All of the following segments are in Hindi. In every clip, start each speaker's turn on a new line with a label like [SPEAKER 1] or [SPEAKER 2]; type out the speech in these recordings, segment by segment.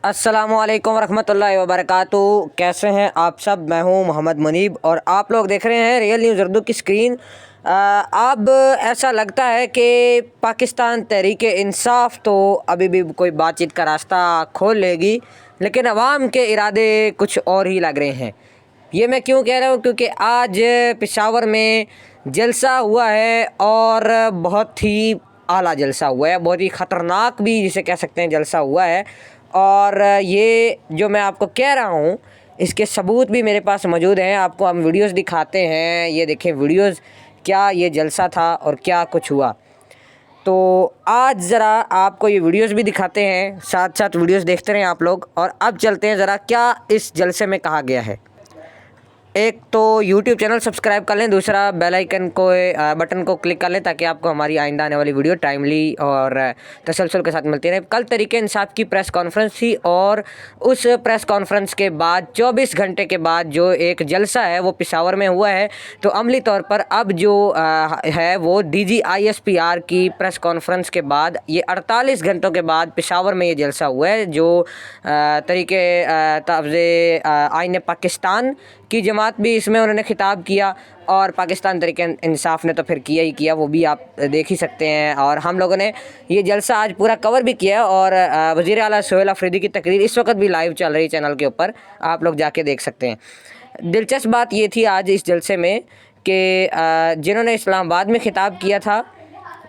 [SPEAKER 1] अस्सलामुअलैकुम वरहमतुल्लाहि वबरकातुहू। कैसे हैं आप सब? मैं हूं मोहम्मद मुनीब और आप लोग देख रहे हैं रियल न्यूज़ उर्दू की स्क्रीन। अब ऐसा लगता है कि पाकिस्तान तहरीक इंसाफ तो अभी भी कोई बातचीत का रास्ता खोल लेगी, लेकिन अवाम के इरादे कुछ और ही लग रहे हैं। ये मैं क्यों कह रहा हूँ? क्योंकि आज पेशावर में जलसा हुआ है और बहुत ही आला जलसा हुआ है, बहुत ही ख़तरनाक भी जिसे कह सकते हैं जलसा हुआ है। और ये जो मैं आपको कह रहा हूँ इसके सबूत भी मेरे पास मौजूद हैं। आपको हम वीडियोस दिखाते हैं, ये देखें वीडियोस, क्या ये जलसा था और क्या कुछ हुआ। तो आज ज़रा आपको ये वीडियोस भी दिखाते हैं, साथ साथ वीडियोस देखते रहें आप लोग। और अब चलते हैं ज़रा क्या इस जलसे में कहा गया है। एक तो यूट्यूब चैनल सब्सक्राइब कर लें, दूसरा बेल आइकन को बटन को क्लिक कर लें ताकि आपको हमारी आइंदा आने वाली वीडियो टाइमली और तसलसल के साथ मिलती रहे। कल तरीके इंसाफ की प्रेस कॉन्फ्रेंस थी और उस प्रेस कॉन्फ्रेंस के बाद 24 घंटे के बाद जो एक जलसा है वो पेशावर में हुआ है। तो अमली तौर पर अब जो है वो DGISPR की प्रेस कॉन्फ्रेंस के बाद ये 48 घंटों के बाद पेशावर में ये जलसा हुआ है। जो तरीके तफ़ज़े आईन पाकिस्तान की जमात भी इसमें उन्होंने खिताब किया और पाकिस्तान तहरीक इंसाफ ने तो फिर किया ही किया, वो भी आप देख ही सकते हैं। और हम लोगों ने ये जलसा आज पूरा कवर भी किया और वज़ीर आला सोहेल अफरीदी की तकरीर इस वक्त भी लाइव चल रही चैनल के ऊपर, आप लोग जाके देख सकते हैं। दिलचस्प बात ये थी आज इस जलसे में कि जिन्होंने इस्लामाबाद में खिताब किया था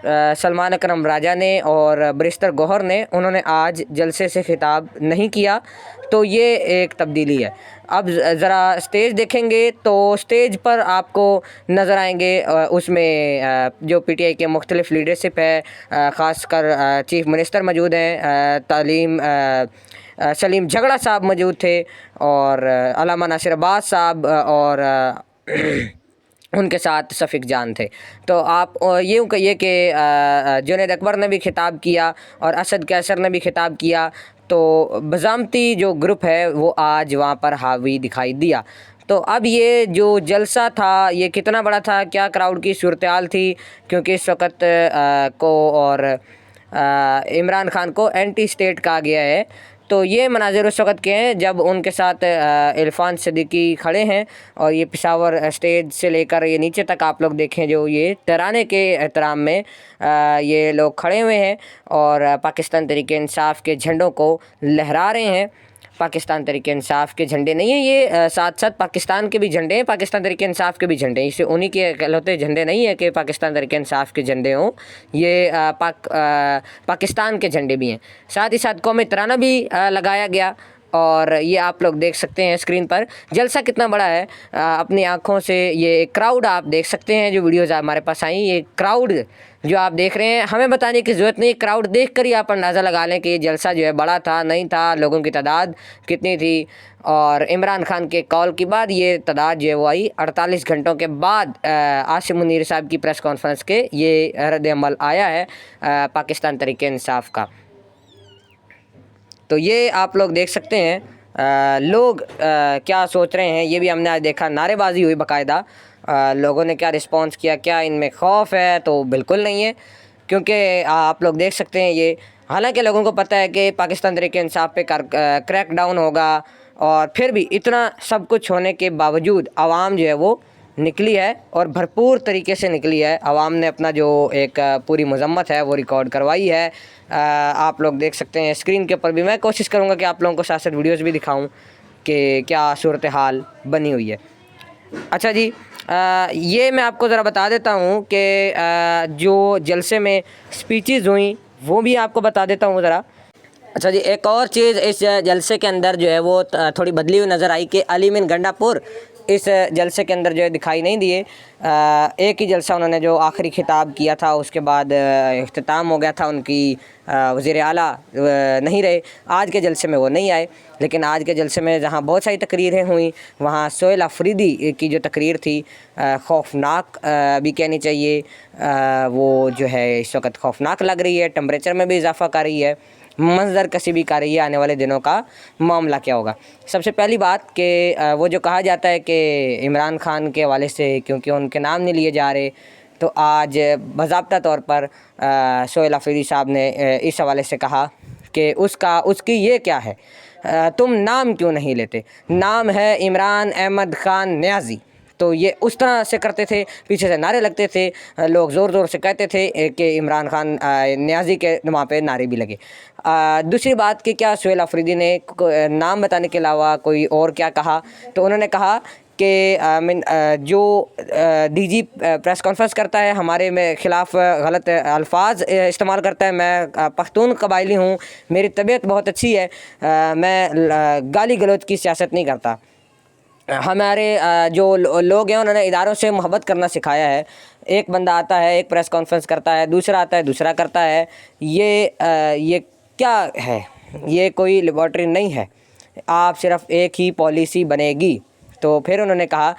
[SPEAKER 1] सलमान अकरम राजा ने और बरिस्टर गौहर ने, उन्होंने आज जलसे से खिताब नहीं किया। तो ये एक तब्दीली है। अब ज़रा स्टेज देखेंगे तो स्टेज पर आपको नज़र आएंगे उसमें जो PTI के मुख्तलिफ़ लीडरशिप है, ख़ासकर चीफ़ मिनिस्टर मौजूद हैं, तालीम सलीम झगड़ा साहब मौजूद थे और अल्लामा नासिर अब्बास साहब और उनके साथ शफीक जान थे। तो आप यूँ कहिए कि जुनैद अकबर ने भी खिताब किया और असद कैसर ने भी खिताब किया। तो बज़ामती जो ग्रुप है वो आज वहाँ पर हावी दिखाई दिया। तो अब ये जो जलसा था ये कितना बड़ा था, क्या क्राउड की सूरत-ए-हाल थी, क्योंकि इस वक्त को और इमरान खान को एंटी स्टेट कहा गया है। तो ये मनाज़िर उस वक़्त के हैं जब उनके साथ इरफ़ान सिद्दीकी खड़े हैं और ये पेशावर स्टेज से लेकर ये नीचे तक आप लोग देखें, जो ये तराने के एहतराम में ये लोग खड़े हुए हैं और पाकिस्तान तहरीक इंसाफ के झंडों को लहरा रहे हैं। पाकिस्तान तहरीक इंसाफ के झंडे नहीं हैं ये, साथ साथ पाकिस्तान के भी झंडे हैं, पाकिस्तान तहरीक इंसाफ के भी झंडे हैं। इसे उन्हीं के कहलाते झंडे नहीं है कि पाकिस्तान तहरीक इंसाफ के झंडे हों, ये पाकिस्तान के झंडे भी हैं। साथ ही साथ कौमी तराना भी लगाया गया और ये आप लोग देख सकते हैं स्क्रीन पर जलसा कितना बड़ा है। अपनी आँखों से ये क्राउड आप देख सकते हैं, जो वीडियोज़ हमारे पास आई, ये क्राउड जो आप देख रहे हैं हमें बताने की ज़रूरत नहीं, क्राउड देख कर ही आप अंदाज़ा लगा लें कि ये जलसा जो है बड़ा था नहीं था, लोगों की तादाद कितनी थी। और इमरान खान के कॉल के बाद ये तादाद जो है वो आई 48 घंटों के बाद। आसिम मुनीर साहब की प्रेस कॉन्फ्रेंस के ये रद्द-ए-अमल आया है पाकिस्तान तहरीक इंसाफ का। तो ये आप लोग देख सकते हैं लोग क्या सोच रहे हैं, ये भी हमने आज देखा। नारेबाजी हुई बाकायदा, लोगों ने क्या रिस्पांस किया, क्या इनमें खौफ है? तो बिल्कुल नहीं है, क्योंकि आप लोग देख सकते हैं ये, हालांकि लोगों को पता है कि पाकिस्तान तहरीक इंसाफ पे क्रैक डाउन होगा और फिर भी इतना सब कुछ होने के बावजूद आवाम जो है वो निकली है और भरपूर तरीके से निकली है। आवाम ने अपना जो एक पूरी मजम्मत है वो रिकॉर्ड करवाई है। आप लोग देख सकते हैं स्क्रीन के ऊपर भी। मैं कोशिश करूँगा कि आप लोगों को साथ साथ वीडियोज़ भी दिखाऊँ कि क्या सूरत हाल बनी हुई है। अच्छा जी, ये मैं आपको ज़रा बता देता हूँ कि जो जलसे में स्पीचेज़ हुई वो भी आपको बता देता हूँ ज़रा। अच्छा जी, एक और चीज़ इस जलसे के अंदर जो है वो थोड़ी बदली हुई नज़र आई कि अली मीन गंडापुर इस जलसे के अंदर जो है दिखाई नहीं दिए। एक ही जलसा उन्होंने जो आखिरी खिताब किया था, उसके बाद इख्तिताम हो गया था, उनकी वज़ीर आला नहीं रहे। आज के जलसे में वो नहीं आए, लेकिन आज के जलसे में जहाँ बहुत सारी तकरीरें हुई, वहाँ सोहेल अफरीदी की जो तकरीर थी खौफनाक भी कहनी चाहिए, वो जो है इस वक्त खौफनाक लग रही है, टेम्परेचर में भी इजाफ़ा कर रही है, मंजर कसी भी कर रही है। आने वाले दिनों का मामला क्या होगा? सबसे पहली बात कि वो जो कहा जाता है कि इमरान खान के हवाले से क्योंकि उनके नाम नहीं लिए जा रहे, तो आज बाज़ाब्ता तौर पर सोहेल अफरीदी साहब ने इस हवाले से कहा कि उसकी ये क्या है, तुम नाम क्यों नहीं लेते, नाम है इमरान अहमद ख़ान न्याज़ी। तो ये उस तरह से करते थे, पीछे से नारे लगते थे, लोग ज़ोर ज़ोर से कहते थे कि इमरान खान न्याज़ी के वहाँ पे नारे भी लगे। दूसरी बात कि क्या सुहेल अफरीदी ने नाम बताने के अलावा कोई और क्या कहा, तो उन्होंने कहा कि जो डीजी प्रेस कॉन्फ्रेंस करता है हमारे में ख़िलाफ़ गलत अल्फाज इस्तेमाल करता है। मैं पख्तून कबायली हूँ, मेरी तबीयत बहुत अच्छी है, मैं गाली गलौज की सियासत नहीं करता। हमारे जो लोग हैं उन्होंने इदारों से मोहब्बत करना सिखाया है। एक बंदा आता है, एक प्रेस कॉन्फ्रेंस करता है, दूसरा आता है, दूसरा करता है। ये क्या है, ये कोई लेबॉर्ट्री नहीं है, आप सिर्फ एक ही पॉलिसी बनेगी। तो फिर उन्होंने कहा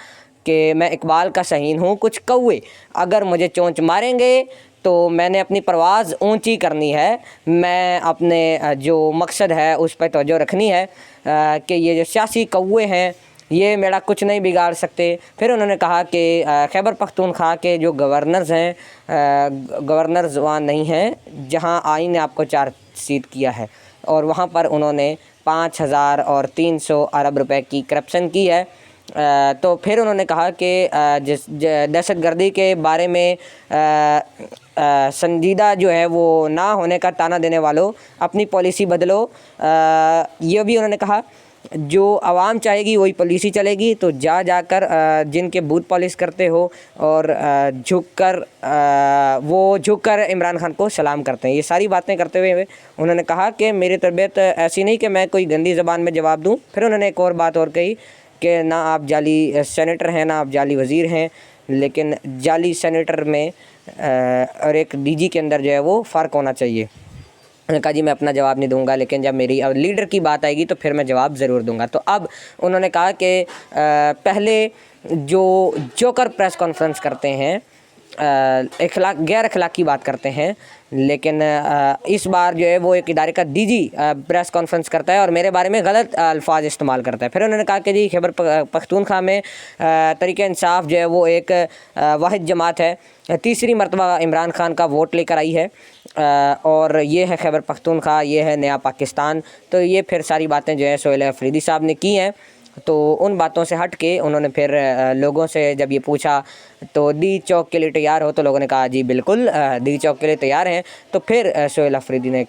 [SPEAKER 1] कि मैं इकबाल का शहीन हूँ, कुछ कौवे अगर मुझे चोंच मारेंगे तो मैंने अपनी परवाज़ ऊंची करनी है, मैं अपने जो मकसद है उस पर तवज्जो रखनी है कि ये जो सियासी कौवे हैं ये मेरा कुछ नहीं बिगाड़ सकते। फिर उन्होंने कहा कि खैबर पख्तूनख्वा के जो गवर्नर्स हैं, गवर्नर्स वहाँ नहीं हैं जहाँ आइन ने आपको 4 सीट किया है, और वहाँ पर उन्होंने 5,000 और 300 अरब रुपए की करप्शन की है। तो फिर उन्होंने कहा कि जिस दहशतगर्दी के बारे में संजीदा जो है वो ना होने का ताना देने वालों, अपनी पॉलिसी बदलो। ये भी उन्होंने कहा जो आवाम चाहेगी वही पॉलिसी चलेगी। तो जाकर जिनके बूथ पॉलिश करते हो और झुककर इमरान खान को सलाम करते हैं, ये सारी बातें करते हुए उन्होंने कहा कि मेरी तरबियत ऐसी नहीं कि मैं कोई गंदी ज़बान में जवाब दूं। फिर उन्होंने एक और बात और कही कि ना आप जाली सेनेटर हैं, ना आप जाली वज़ीर हैं, लेकिन जाली सेनेटर में और एक डीजी के अंदर जो है वो फ़र्क होना चाहिए। मैंने कहा जी मैं अपना जवाब नहीं दूंगा, लेकिन जब मेरी लीडर की बात आएगी तो फिर मैं जवाब ज़रूर दूंगा। तो अब उन्होंने कहा कि पहले जो जोकर प्रेस कॉन्फ्रेंस करते हैं, गैर अखलाकी बात करते हैं, लेकिन इस बार जो है वो एक इदारे का डीजी प्रेस कॉन्फ्रेंस करता है और मेरे बारे में गलत अल्फाज इस्तेमाल करता है। फिर उन्होंने कहा कि जी खैबर पख्तूनख्वा में तरीक़े इंसाफ जो है वो एक वाहिद जमात है, तीसरी मरतबा इमरान खान का वोट लेकर आई है, और ये है खैबर पख्तूनख्वा, ये है नया पाकिस्तान। तो ये फिर सारी बातें जो है सुहेल अफरीदी साहब ने की हैं। तो उन बातों से हट के उन्होंने फिर लोगों से जब ये पूछा तो दी चौक के लिए तैयार हो, तो लोगों ने कहा जी बिल्कुल दी चौक के लिए तैयार हैं। तो फिर सुहेल अफरीदी ने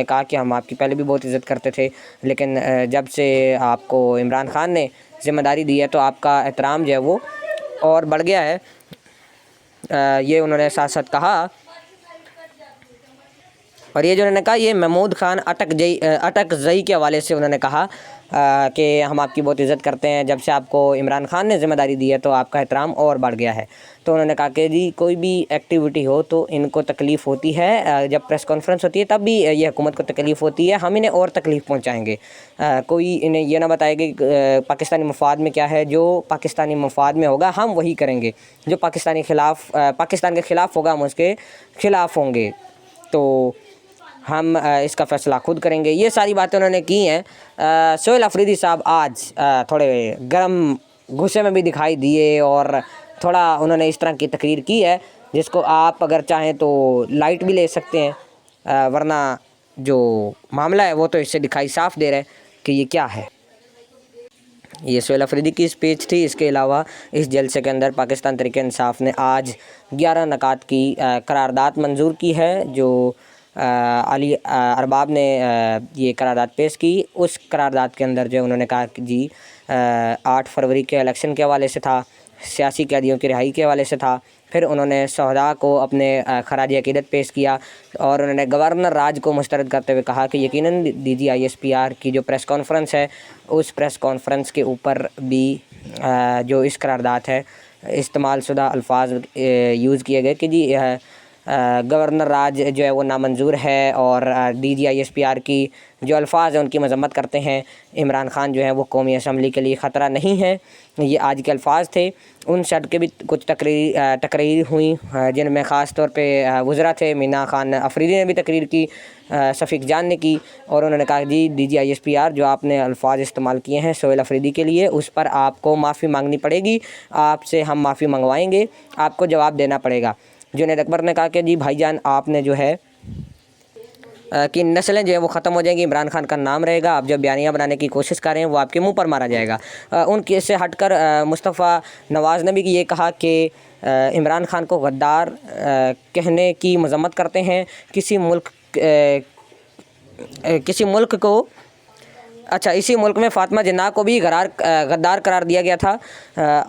[SPEAKER 1] कहा कि हम आपकी पहले भी बहुत इज़्ज़त करते थे, लेकिन जब से आपको इमरान खान ने ज़िम्मेदारी दी है तो आपका एहतराम जो है वो और बढ़ गया है। ये उन्होंने साथ साथ कहा। और ये जो उन्होंने कहा ये महमूद खान अटकज़ई के हवाले से उन्होंने कहा कि हम आपकी बहुत इज़्ज़त करते हैं, जब से आपको इमरान खान ने ज़िम्मेदारी दी है तो आपका एहतराम और बढ़ गया है। तो उन्होंने कहा कि जी कोई भी एक्टिविटी हो तो इनको तकलीफ़ होती है, जब प्रेस कॉन्फ्रेंस होती है तब भी ये हुकूमत को तकलीफ़ होती है, हम इन्हें और तकलीफ़ पहुँचाएँगे। कोई इन्हें ये ना बताएगा कि पाकिस्तानी मफाद में क्या है, जो पाकिस्तानी मफाद में होगा हम वही करेंगे, जो पाकिस्तान के ख़िलाफ़ होगा हम उसके ख़िलाफ़ होंगे, तो हम इसका फ़ैसला खुद करेंगे। ये सारी बातें उन्होंने की हैं। सुहेल अफरीदी साहब आज थोड़े गर्म गुस्से में भी दिखाई दिए और थोड़ा उन्होंने इस तरह की तकरीर की है जिसको आप अगर चाहें तो लाइट भी ले सकते हैं, वरना जो मामला है वो तो इससे दिखाई साफ दे रहा है कि ये क्या है। ये सुहेल अफरीदी की स्पीच थी। इसके अलावा इस जलसे के अंदर पाकिस्तान तहरीक इंसाफ ने आज 11 नकात की करारदाद मंजूर की है। जो अली अरबाब ने ये करारदाद पेश की, उस करारदाद के अंदर जो उन्होंने कहा कि जी 8 फरवरी के इलेक्शन के हवाले से था, सियासी कैदियों की रिहाई के हवाले से था। फिर उन्होंने शहदा को अपने खराज अकीदत पेश किया और उन्होंने गवर्नर राज को मुस्तरद करते हुए कहा कि यकीनन DG ISPR की जो प्रेस कॉन्फ्रेंस है उस प्रेस कॉन्फ्रेंस के ऊपर भी जो इस करारदाद है इस्तेमाल शुदा अल्फाज यूज़ किए गए कि जी गवर्नर राज जो है वो नामंजूर है, और DG ISPR की जो अल्फाज हैं उनकी मजम्मत करते हैं। इमरान खान जो है वो कौमी असम्बली के लिए ख़तरा नहीं है, ये आज के अल्फाज थे। उन शर्ट के भी कुछ तकरीर हुई जिनमें ख़ास तौर पे वज़रा थे, मीना खान अफरीदी ने भी तकरीर की, शफीक जान ने की, और उन्होंने कहा जी DG ISPR जो आपने अल्फाज इस्तेमाल किए हैं सुहेल अफरीदी के लिए उस पर आपको माफ़ी मांगनी पड़ेगी, आपसे हम माफ़ी मंगवाएंगे, आपको जवाब देना पड़ेगा। जुनैद अकबर ने कहा कि जी भाईजान आपने जो है की नस्लें जो है वो ख़त्म हो जाएंगी, इमरान खान का नाम रहेगा। आप जब बयानियाँ बनाने की कोशिश कर रहे हैं वो आपके मुंह पर मारा जाएगा। उनके से हटकर मुस्तफ़ा नवाज़ ने भी ये कहा कि इमरान खान को गद्दार कहने की मजम्मत करते हैं। किसी मुल्क को अच्छा, इसी मुल्क में फ़ातिमा जिन्ना को भी गद्दार करार दिया गया था।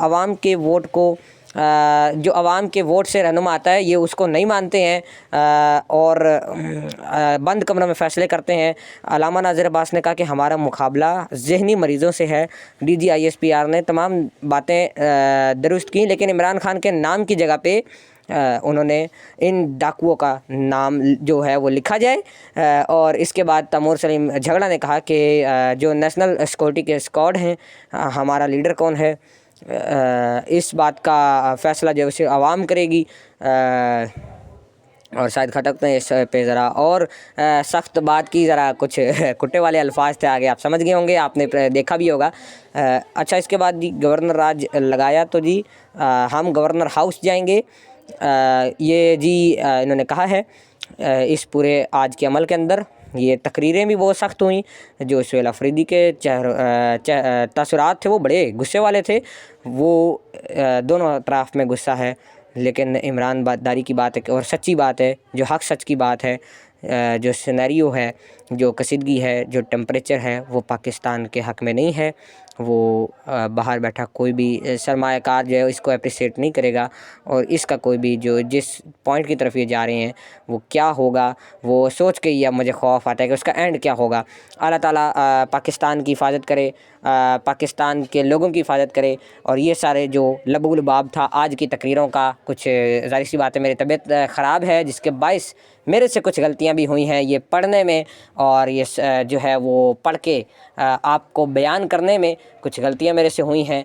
[SPEAKER 1] अवाम के वोट को जो अवाम के वोट से रहनुमा आता है ये उसको नहीं मानते हैं और बंद कमरों में फ़ैसले करते हैं। अल्लामा नाज़िर अब्बास ने कहा कि हमारा मुकाबला ज़हनी मरीज़ों से है। DGISPR ने तमाम बातें दुरुस्त की, लेकिन इमरान खान के नाम की जगह पे उन्होंने इन डाकुओं का नाम जो है वो लिखा जाए। और इसके बाद तैमूर सलीम झगड़ा ने कहा कि जो नेशनल सिक्योरिटी के स्क्वाड हैं, हमारा लीडर कौन है, इस बात का फ़ैसला जो है आवाम करेगी। और शायद खटकते हैं इस पे ज़रा और सख्त बात की, ज़रा कुछ कुट्टे वाले अल्फाज थे, आगे आप समझ गए होंगे, आपने देखा भी होगा। अच्छा, इसके बाद जी गवर्नर राज लगाया तो जी हम गवर्नर हाउस जाएंगे, ये जी इन्होंने कहा है। इस पूरे आज के अमल के अंदर ये तकरीरें भी बहुत सख्त हुई। जो सुहेल अफरीदी के तसरात थे वो बड़े गुस्से वाले थे। वो दोनों तरफ में गुस्सा है, लेकिन ईमानदारी की बात है और सच्ची बात है, जो हक़ सच की बात है। जो सिनेरियो है, जो कसीदगी है, जो टेम्परेचर है, वो पाकिस्तान के हक़ में नहीं है। वो बाहर बैठा कोई भी सरमायाकार जो है इसको अप्रिशिएट नहीं करेगा। और इसका कोई भी जो जिस पॉइंट की तरफ ये जा रहे हैं वो क्या होगा, वो सोच के ही अब मुझे खौफ आता है कि उसका एंड क्या होगा। अल्लाह ताला पाकिस्तान की हिफाजत करे, पाकिस्तान के लोगों की हिफाजत करे। और ये सारे जो लबुल बाब था आज की तकरीरों का, कुछ ज़ाहिर सी बात है मेरी तबीयत ख़राब है जिसके बाइस मेरे से कुछ गलतियां भी हुई हैं ये पढ़ने में, और ये जो है वो पढ़ के आपको बयान करने में कुछ गलतियां मेरे से हुई हैं।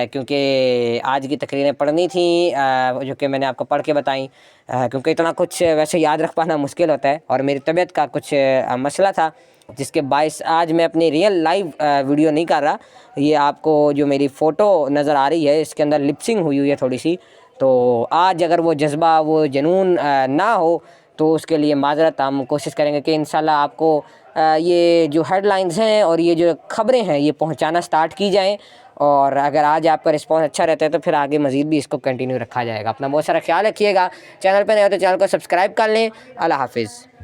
[SPEAKER 1] क्योंकि आज की तकरीरें पढ़नी थी जो कि मैंने आपको पढ़ के बताई, क्योंकि इतना कुछ वैसे याद रख पाना मुश्किल होता है और मेरी तबीयत का कुछ मसला था जिसके बायस आज मैं अपनी रियल लाइव वीडियो नहीं कर रहा। ये आपको जो मेरी फ़ोटो नज़र आ रही है इसके अंदर लिपसिंग हुई हुई है थोड़ी सी, तो आज अगर वो जज्बा वो जुनून ना हो तो उसके लिए माज़रत। हम कोशिश करेंगे कि इंशाल्लाह आपको ये जो हेडलाइंस हैं और ये जो खबरें हैं ये पहुंचाना स्टार्ट की जाएं। और अगर आज आपका रिस्पांस अच्छा रहता है तो फिर आगे मज़ीद भी इसको कंटिन्यू रखा जाएगा। अपना बहुत सारा ख्याल रखिएगा। चैनल पर नए हो तो चैनल को सब्सक्राइब कर लें। अल्लाह हाफिज़।